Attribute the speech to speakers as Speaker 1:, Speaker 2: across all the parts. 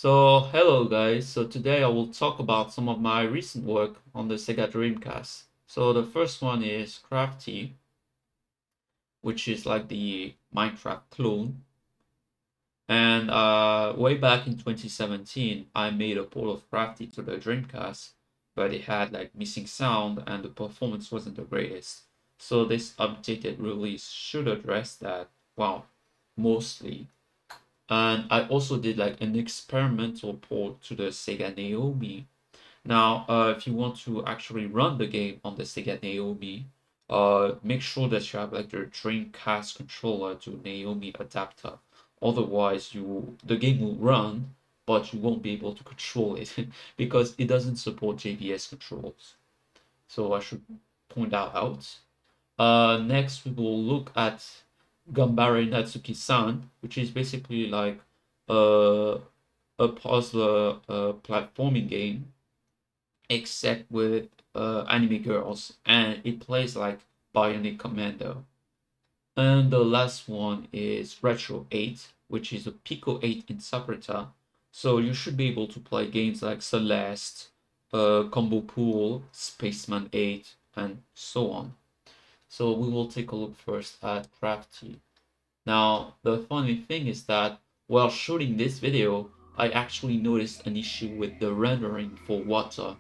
Speaker 1: Hello guys. Today I will talk about some of my recent work on the Sega Dreamcast. The first one is Crafti, which is like the Minecraft clone. And way back in 2017, I made a port of Crafti to the Dreamcast, but it had like missing sound and the performance wasn't the greatest. So this updated release should address that, well, mostly. And I also did like an experimental port to the Sega Naomi. Now, if you want to actually run the game on the Sega Naomi, make sure that you have like your Dreamcast controller to Naomi adapter. Otherwise, the game will run, but you won't be able to control it because it doesn't support JBS controls. So I should point that out. Next, we will look at Ganbare-Natsukisan, which is basically like uh, a puzzler platforming game, except with anime girls, and it plays like Bionic Commando. And the last one is Retro8, which is a Pico8 interpreter. So you should be able to play games like Celeste, Combo Pool, Spaceman 8, and so on. So we will take a look first at Crafty. Now, the funny thing is that while shooting this video, I actually noticed an issue with the rendering for water.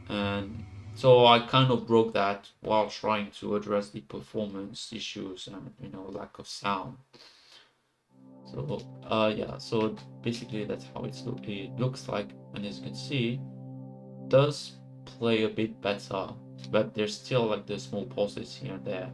Speaker 1: And so I kind of broke that while trying to address the performance issues and, lack of sound. Yeah, so basically that's how it looks like. And as you can see, it does play a bit better, but there's still like the small pauses here and there.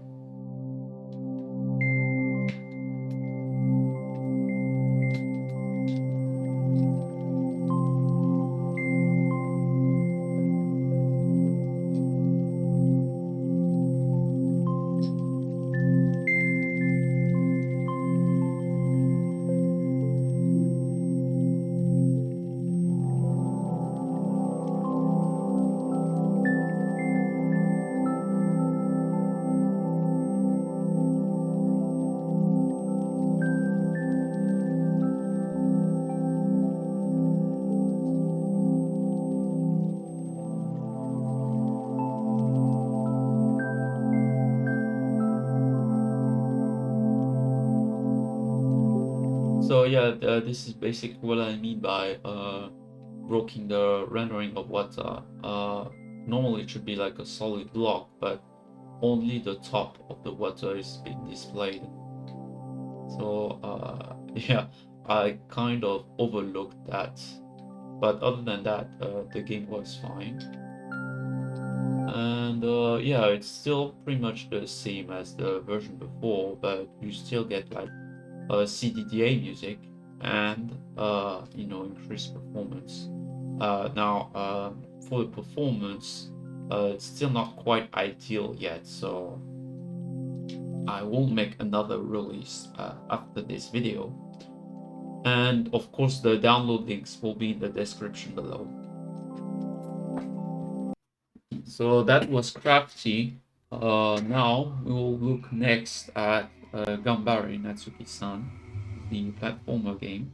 Speaker 1: This is basically what I mean by broken the rendering of water. Normally it should be like a solid block, but only the top of the water is being displayed. Yeah, I kind of overlooked that. But other than that, the game was fine. And yeah, it's still pretty much the same as the version before, but you still get like CDDA music and increased performance. For the performance, it's still not quite ideal yet, so I will make another release after this video. And of course, the download links will be in the description below. So that was Crafty. Now we will look next at Ganbare-Natsuki-san, the platformer game.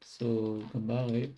Speaker 1: So Ganbare.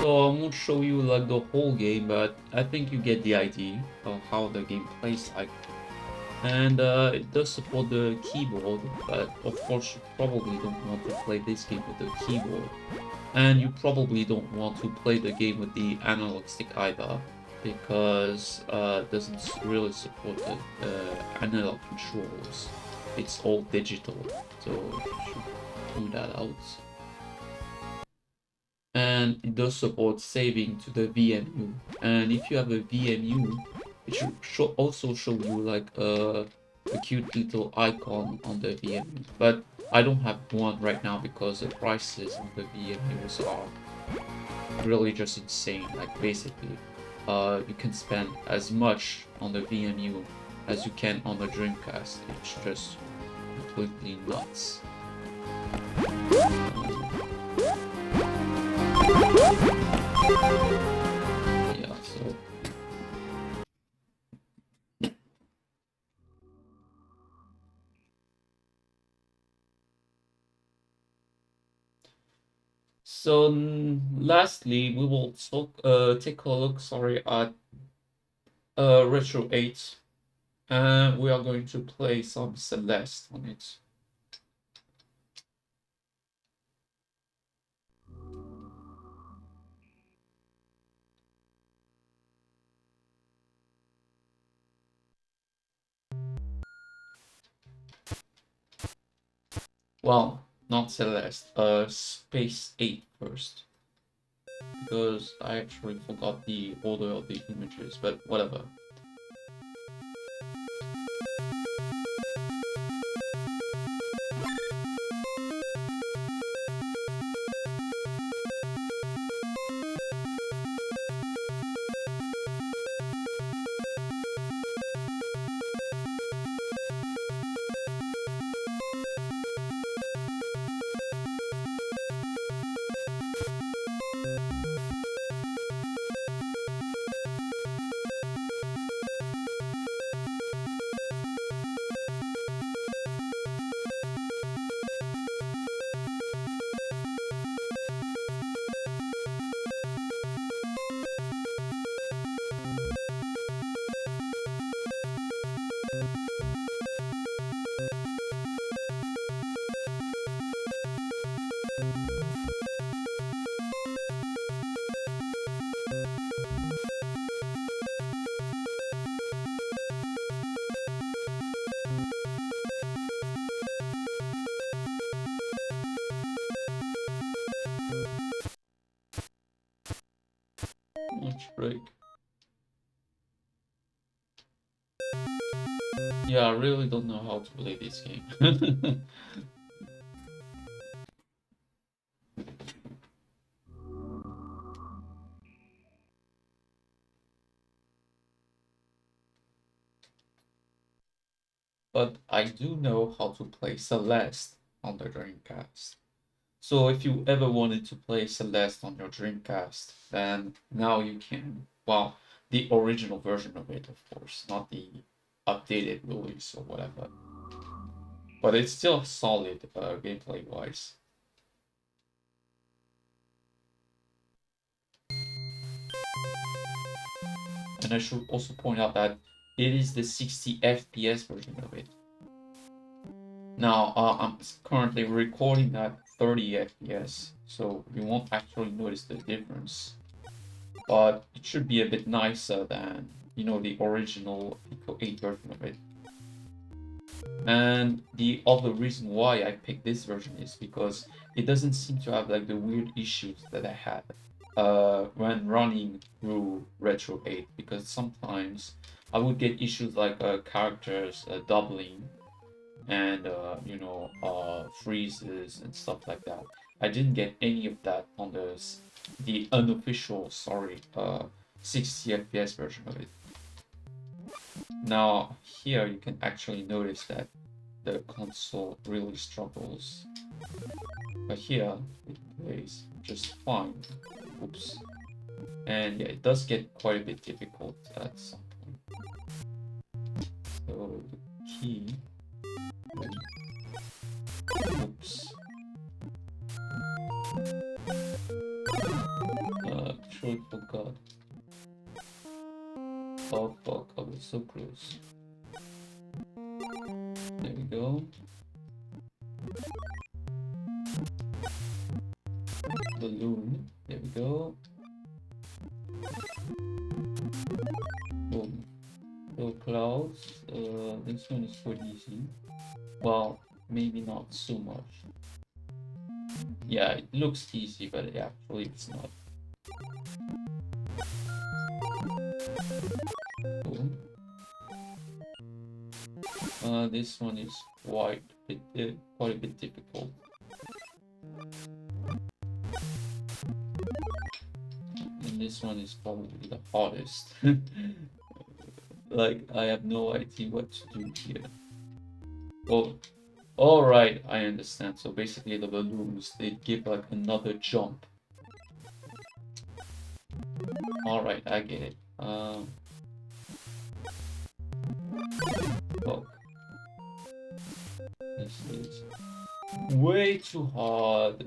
Speaker 1: So I won't show you like the whole game, but I think you get the idea of how the game plays like. And it does support the keyboard, but of course you probably don't want to play this game with the keyboard. And you probably don't want to play the game with the analog stick either, because it doesn't really support the analog controls. It's all digital, so you should point that out. And it does support saving to the VMU. And if you have a VMU, it should also show you like a cute little icon on the VMU. But I don't have one right now because the prices on the VMUs are really just insane. Like basically, you can spend as much on the VMU as you can on the Dreamcast. It's just completely nuts. Yeah, so lastly, we will take a look, sorry, at Retro8, and we are going to play some Celeste on it. Well, not Celeste, Space 8 first, because I actually forgot the order of the images, but whatever. Lunch break. Yeah, I really don't know how to play this game. But I do know how to play Celeste on the Dreamcast. So if you ever wanted to play Celeste on your Dreamcast, then now you can. Well, the original version of it, of course, not the updated release or whatever. But it's still solid gameplay-wise. And I should also point out that it is the 60 FPS version of it. Now, I'm currently recording at 30 FPS, so you won't actually notice the difference. But it should be a bit nicer than, you know, the original Pico8 version of it. And the other reason why I picked this version is because it doesn't seem to have like the weird issues that I had when running through Retro8, because sometimes I would get issues like characters doubling and freezes and stuff like that. I didn't get any of that on the unofficial, 60 FPS version of it. Now here you can actually notice that the console really struggles, but here it plays just fine. Oops. And yeah, it does get quite a bit difficult at some point. So the key. Oops. Truly forgot. Oh fuck, I was so close. There we go. Balloon. There we go. Boom. So clouds. This one is quite easy. Well, maybe not so much. Yeah, it looks easy, but actually it's not. Cool. This one is quite a bit difficult. And this one is probably the hardest. Like, I have no idea what to do here. Oh, alright, I understand. So basically the balloons, they give like another jump. Alright, I get it. Fuck. This is way too hard.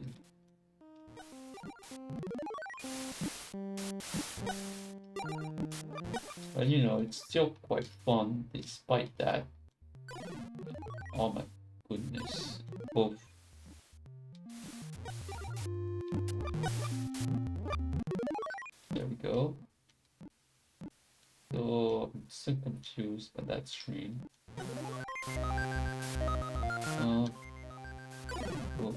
Speaker 1: But you know, it's still quite fun despite that. Oh my goodness. Both. There we go. So I'm so confused by that screen. Cool.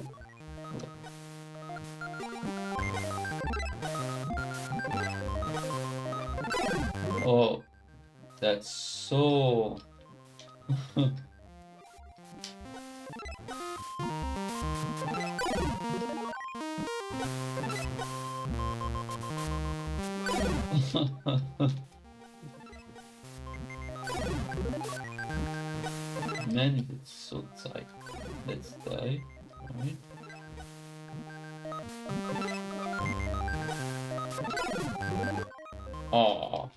Speaker 1: Oh, that's so... Man, it's so tight. Let's die. Alright. Aww.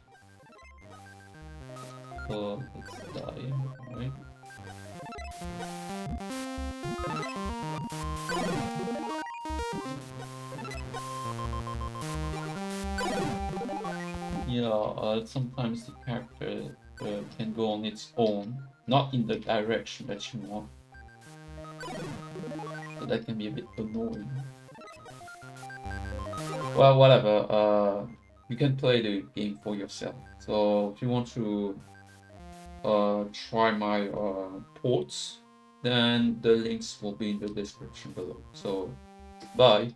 Speaker 1: So let's die. Alright. Yeah, sometimes the character can go on its own, not in the direction that you want. So that can be a bit annoying. Well, whatever. You can play the game for yourself. So if you want to try my ports, then the links will be in the description below. So, bye.